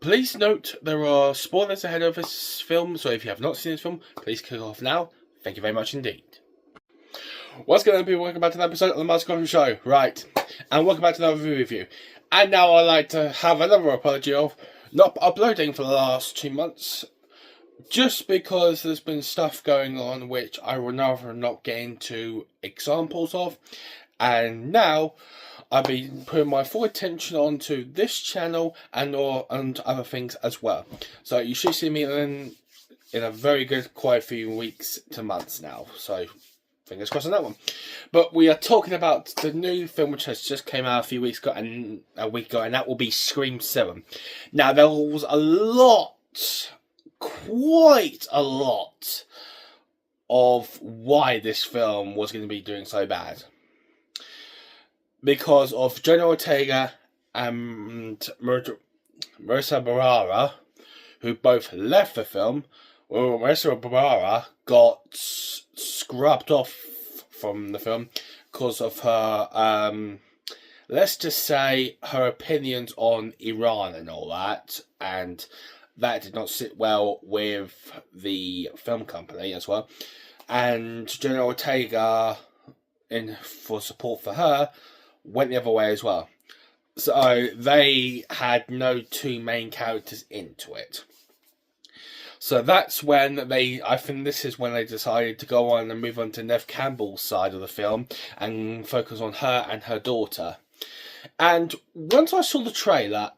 Please note there are spoilers ahead of this film, so if you have not seen this film, please click off now. Thank you very much indeed. What's going on, people? Welcome back to another episode of the Master Coffee Show. Right, and welcome back to another review. And now I'd like to have another apology of not uploading for the last 2 months, just because there's been stuff going on which I would rather not get into examples of. And now I've been putting my full attention onto this channel and other things as well. So you should see me in a very good quite few weeks to months now. So fingers crossed on that one. But we are talking about the new film which has just came out a week ago, and that will be Scream 7. Now there was quite a lot of why this film was going to be doing so bad. Because of Jenna Ortega and Marissa Barrera, who both left the film. Well, Marissa Barrera got scrubbed off from the film because of her, let's just say, her opinions on Iran and all that. And that did not sit well with the film company as well. And Jenna Ortega, for support for her, went the other way as well. So they had no two main characters into it. So that's when I think this is when they decided to go on and move on to Neve Campbell's side of the film and focus on her and her daughter. And once I saw the trailer,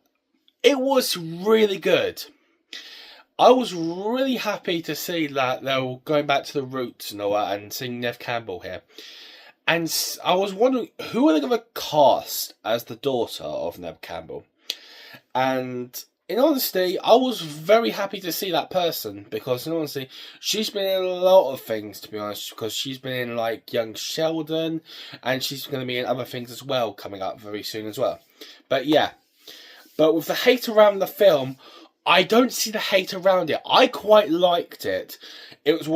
it was really good. I was really happy to see that they were going back to the roots and all that and seeing Neve Campbell here. And I was wondering, who are they going to cast as the daughter of Neve Campbell? And in honesty, I was very happy to see that person, because in honesty, she's been in a lot of things, to be honest, because she's been in like Young Sheldon, and she's going to be in other things as well, coming up very soon as well. But yeah, but with the hate around the film, I don't see the hate around it. I quite liked it. It was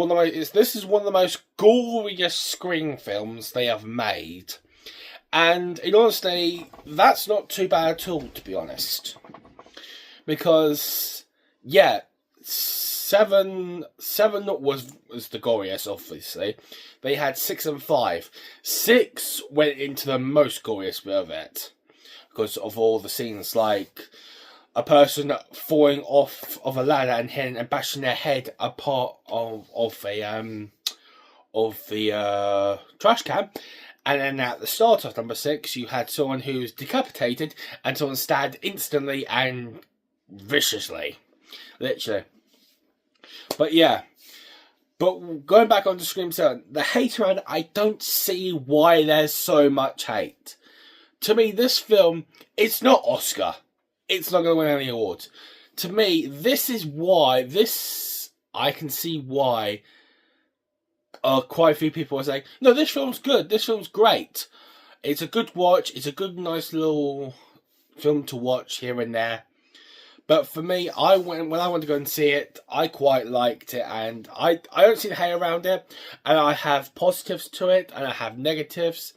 this is one of the most glorious Scream films they have made. And in honesty, that's not too bad at all, to be honest. Because, yeah, 7 was the goriest, obviously. They had 6 and 5. 6 went into the most goriest bit of it, because of all the scenes, like a person falling off of a ladder and hitting and bashing their head apart of the trash can. And then at the start of number 6, you had someone who's decapitated and someone stabbed instantly and viciously. Literally. But yeah. But going back on to Scream 7, the hate around it, I don't see why there's so much hate. To me, this film, it's not Oscar. It's not going to win any awards. To me, I can see why quite a few people are saying, no, this film's good, this film's great. It's a good watch, it's a good, nice little film to watch here and there. But for me, when I went to go and see it, I quite liked it, and I don't see the hate around it, and I have positives to it, and I have negatives.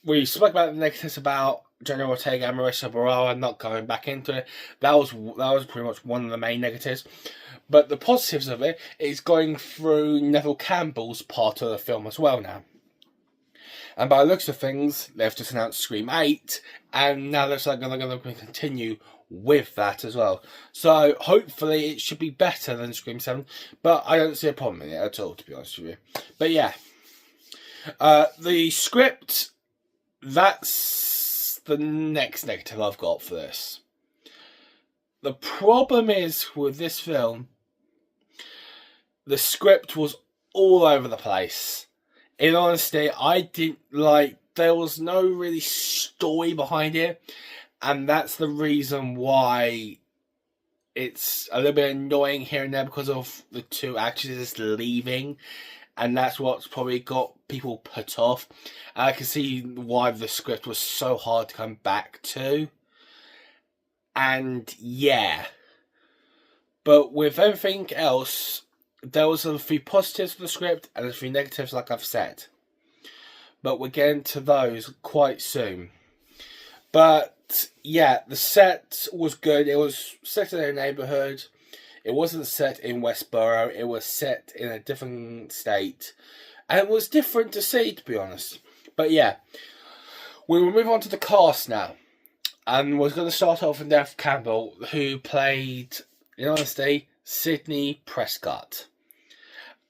We spoke about the negatives about Jenna Ortega and Marissa Barrera, not going back into it. That was pretty much one of the main negatives. But the positives of it is going through Neve Campbell's part of the film as well now. And by the looks of things, they've just announced Scream 8, and now they're going to continue with that as well. So hopefully it should be better than Scream 7, but I don't see a problem in it at all, to be honest with you. But yeah, the script, that's the next negative I've got for this. The problem is with this film, the script was all over the place. In honesty, there was no really story behind it, and that's the reason why it's a little bit annoying here and there, because of the 2 actresses leaving. And that's what's probably got people put off. And I can see why the script was so hard to come back to. And yeah. But with everything else, there was a few positives for the script and a few negatives, like I've said. But we're getting to those quite soon. But yeah, the set was good. It was set in a neighborhood. It wasn't set in Westboro. It was set in a different state. And it was different to see, to be honest. But yeah, we will move on to the cast now. And we're going to start off with Neve Campbell, who played, in honesty, Sidney Prescott.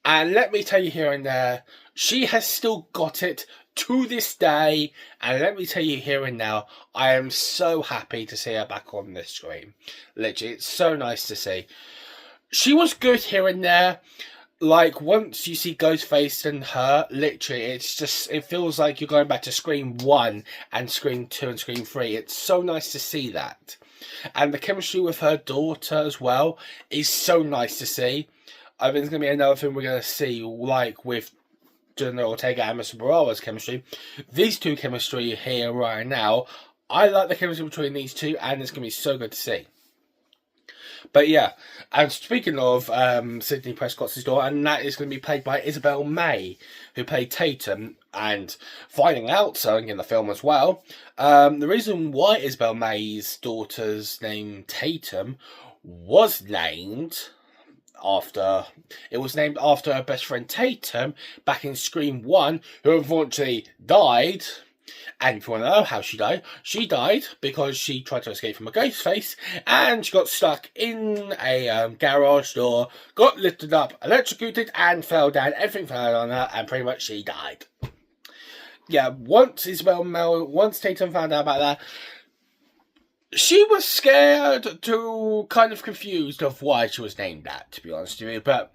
And let me tell you here and there, she has still got it to this day. And let me tell you here and now, I am so happy to see her back on the screen. Literally, it's so nice to see. She was good here and there. Like, once you see Ghostface and her, literally, it feels like you're going back to Scream 1 and Scream 2 and Scream 3. It's so nice to see that. And the chemistry with her daughter as well is so nice to see. I think it's going to be another thing we're going to see, like with Jenna Ortega and Mr. Barawa's chemistry. These two chemistry here right now, I like the chemistry between these two, and it's going to be so good to see. But yeah, and speaking of Sidney Prescott's daughter, and that is going to be played by Isabel May, who played Tatum, and finding out something in the film as well. The reason why Isabel May's daughter's name Tatum was named after her best friend Tatum back in Scream 1, who unfortunately died. And if you want to know how she died because she tried to escape from a ghost face, and she got stuck in a garage door, got lifted up, electrocuted, and fell down. Everything fell on her, and pretty much she died. Yeah, once Tatum found out about that, she was scared to kind of confused of why she was named that, to be honest with you, but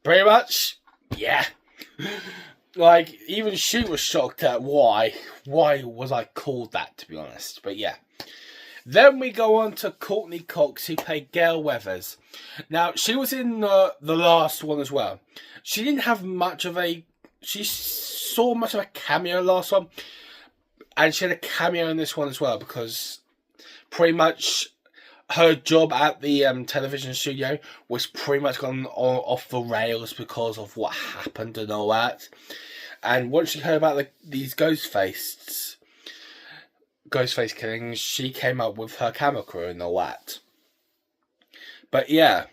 pretty much, yeah. Like, even she was shocked at why was I called that, to be honest, but yeah. Then we go on to Courtney Cox, who played Gale Weathers. Now, she was in the last one as well. She didn't have she saw much of a cameo last one, and she had a cameo in this one as well, because pretty much her job at the television studio was pretty much gone off the rails because of what happened and all that. And once she heard about these Ghostface killings, she came up with her camera crew and all that. But yeah,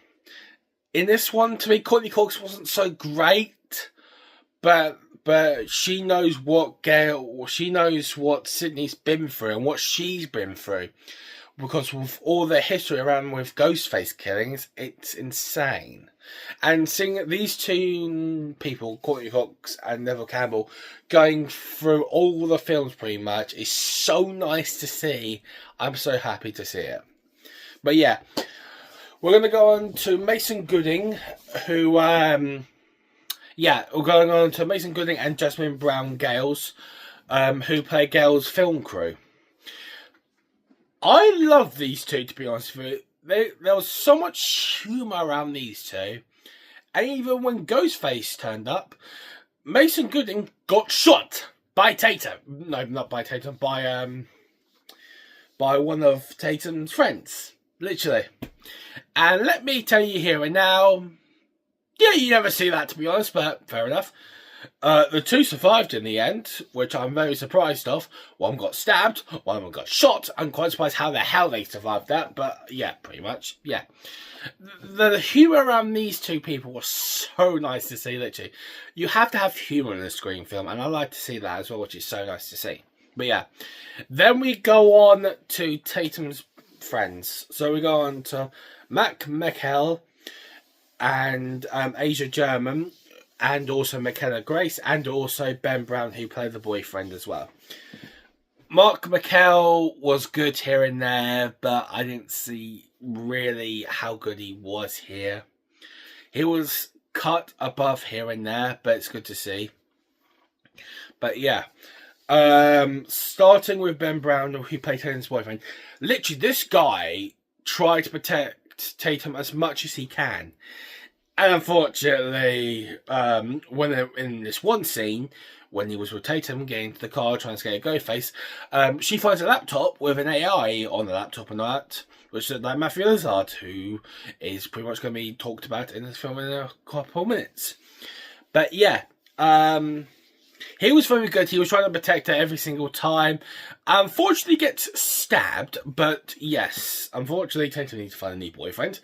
in this one, to me, Courtney Cox wasn't so great, but she knows what Sydney's been through and what she's been through. Because with all the history around with Ghostface killings, it's insane. And seeing these two people, Courtney Cox and Neve Campbell, going through all the films pretty much, is so nice to see. I'm so happy to see it. But yeah, we're going to go on to Mason Gooding, who, we're going on to Mason Gooding and Jasmine Brown Gales, who play Gale's film crew. I love these two, to be honest with you. There was so much humour around these two. And even when Ghostface turned up, Mason Gooding got shot by Tatum. No, not by Tatum. By one of Tatum's friends. Literally. And let me tell you here and now, yeah, you never see that, to be honest, but fair enough. The two survived in the end, which I'm very surprised of. One got stabbed, one of them got shot. I'm quite surprised how the hell they survived that, but yeah, pretty much, yeah. The humour around these two people was so nice to see, literally. You have to have humour in a Scream film, and I like to see that as well, which is so nice to see. But yeah, then we go on to Tatum's friends. So we go on to Mac McHale and Asia German, and also McKenna Grace, and also Ben Brown, who played the boyfriend as well. Mark McHale was good here and there, but I didn't see really how good he was here. He was cut above here and there, but it's good to see. But yeah, starting with Ben Brown, who played Tatum's boyfriend. Literally, this guy tried to protect Tatum as much as he can. And unfortunately, when in this one scene, when he was with Tatum getting into the car trying to get a Ghostface, she finds a laptop with an AI on the laptop and that, which is like Matthew Lillard, who is pretty much going to be talked about in this film in a couple of minutes. But yeah, He was very good. He was trying to protect her every single time. Unfortunately, gets stabbed. But yes, unfortunately, Tatum needs to find a new boyfriend.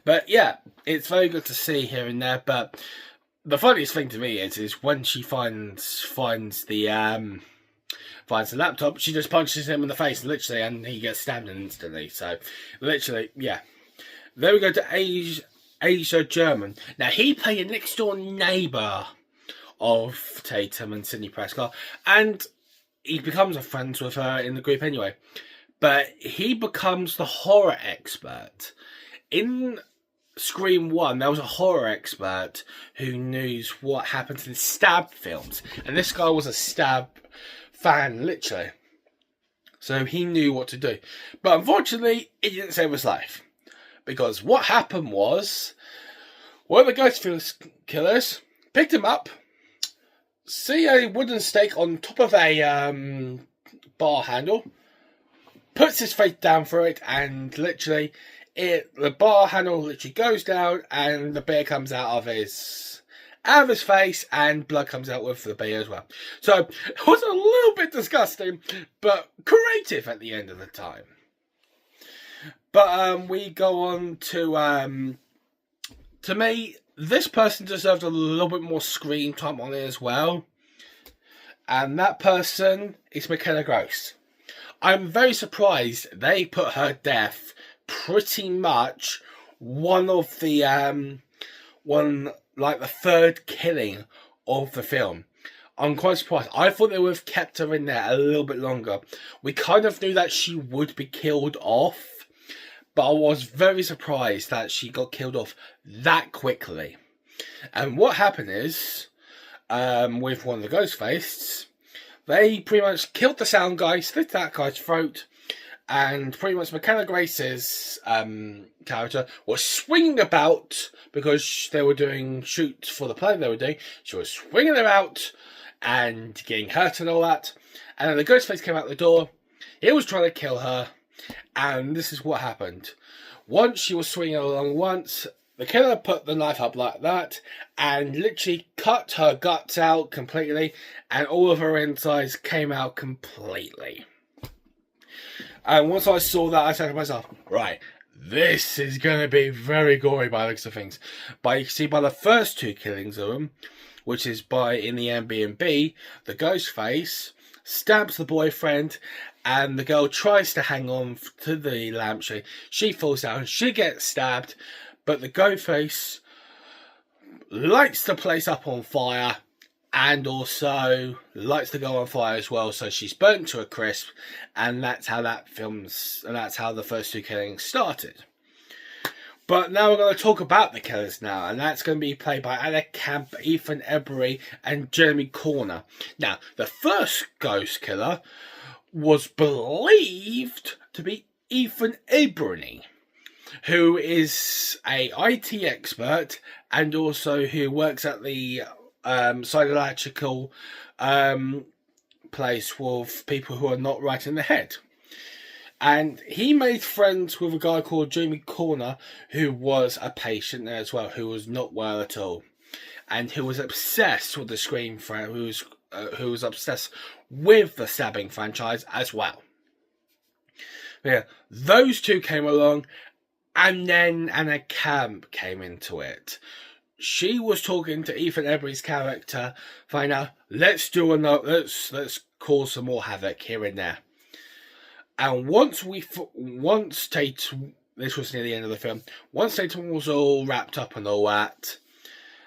But yeah, it's very good to see here and there. But the funniest thing to me is when she finds the laptop, she just punches him in the face, literally, and he gets stabbed instantly. So, literally, yeah. Then we go to Asia German. Now, he played a next-door neighbour of Tatum and Sidney Prescott, and he becomes friends with her in the group anyway. But he becomes the horror expert. In Scream 1, there was a horror expert who knew what happens in stab films, and this guy was a stab fan, literally. So he knew what to do. But unfortunately, it didn't save his life. Because what happened was, one of the ghost killers picked him up, see a wooden stake on top of a bar handle, puts his face down through it, and literally, the bar handle literally goes down, and the beer comes out of his face, and blood comes out with the beer as well. So, it was a little bit disgusting, but creative at the end of the time. But we go on to me, this person deserved a little bit more screen time on it as well. And that person is McKenna Grace. I'm very surprised they put her death pretty much the third killing of the film. I'm quite surprised. I thought they would have kept her in there a little bit longer. We kind of knew that she would be killed off, but I was very surprised that she got killed off that quickly. And what happened is, with one of the Ghostface, they pretty much killed the sound guy, slit that guy's throat, and pretty much McKenna Grace's character was swinging about because they were doing shoots for the play they were doing. She was swinging about and getting hurt and all that. And then the Ghostface came out the door. He was trying to kill her. And this is what happened. Once she was swinging along the killer put the knife up like that and literally cut her guts out completely, and all of her insides came out completely. And once I saw that, I said to myself, right, this is going to be very gory by the looks of things. But you can see by the first two killings of them, which is in the Airbnb, the Ghostface stabs the boyfriend, and the girl tries to hang on to the lampshade. She falls down, she gets stabbed, but the Ghostface lights the place up on fire, and also lights the girl on fire as well, so she's burnt to a crisp, and that's how that's how the first two killings started. But now we're going to talk about the killers now, and that's going to be played by Anna Camp, Ethan Embry, and Jeremy Corner. Now, the first ghost killer was believed to be Ethan Embry, who is a IT expert and also who works at the psychological place with people who are not right in the head. And he made friends with a guy called Jamie Corner, who was a patient there as well, who was not well at all, and who was obsessed with the Scream franchise, who was obsessed with the stabbing franchise as well. Yeah, those two came along, and then Anna Camp came into it. She was talking to Ethan Embry's character, find out, let's cause some more havoc here and there. And once Tatum, this was near the end of the film, once Tatum was all wrapped up and all that,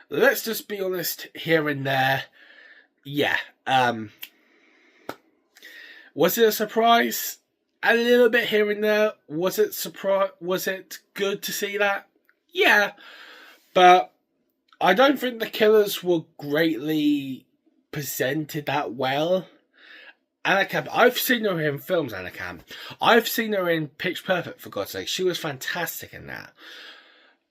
let's just be honest, here and there, yeah, was it a surprise? A little bit here and there. Was it good to see that? Yeah, but I don't think the killers were greatly presented that well. Anna Camp, I've seen her in films, Anna Camp. I've seen her in Pitch Perfect, for God's sake. She was fantastic in that.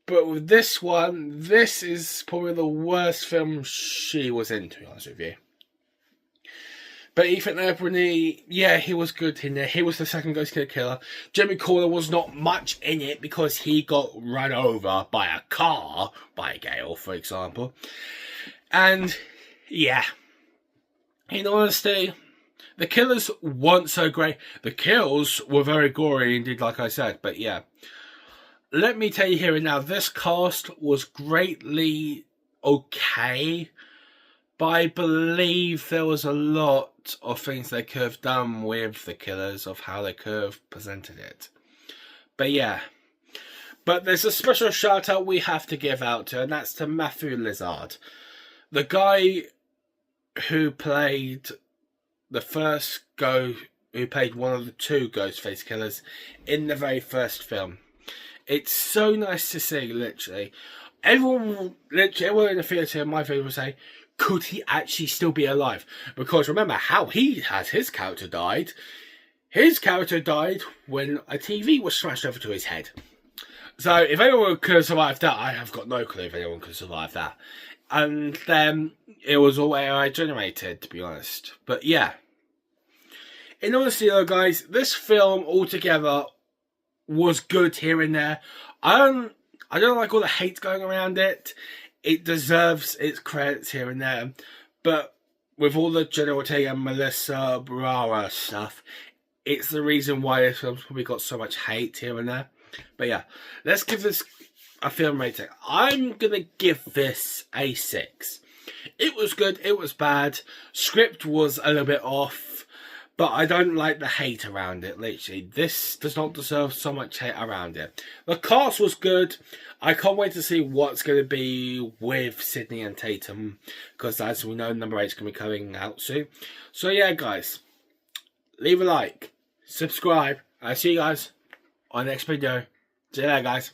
But with this one, this is probably the worst film she was in, to be honest with you. But Ethan Embry, yeah, he was good in there. He was the second Ghost Killer. Jimmy Corner was not much in it because he got run over by a car, by Gale, for example. And, yeah. in honesty, the killers weren't so great. The kills were very gory indeed, like I said, but yeah. Let me tell you here and now, this cast was greatly okay, but I believe there was a lot of things they could have done with the killers, of how they could have presented it. But yeah. But there's a special shout out we have to give out to, and that's to Matthew Lillard. The guy who played who played one of the two Ghostface killers in the very first film. It's so nice to see, literally. Everyone in the theatre in my video will say, could he actually still be alive? Because remember how he has his character died. His character died when a TV was smashed over to his head. So if anyone could have survived that, I have got no clue if anyone could survive that. And then it was all AI generated, to be honest. But yeah. In honesty though, guys, this film altogether was good here and there. I don't like all the hate going around it. It deserves its credits here and there. But with all the Jenna Ortega and Melissa Barrera stuff, it's the reason why this film's probably got so much hate here and there. But yeah, let's give this a film rating. I'm going to give this a 6. It was good, it was bad. Script was a little bit off. But I don't like the hate around it, literally. This does not deserve so much hate around it. The cast was good. I can't wait to see what's going to be with Sydney and Tatum. Because as we know, number 8 is going to be coming out soon. So yeah, guys. Leave a like. Subscribe. I'll see you guys on the next video. See you later, guys.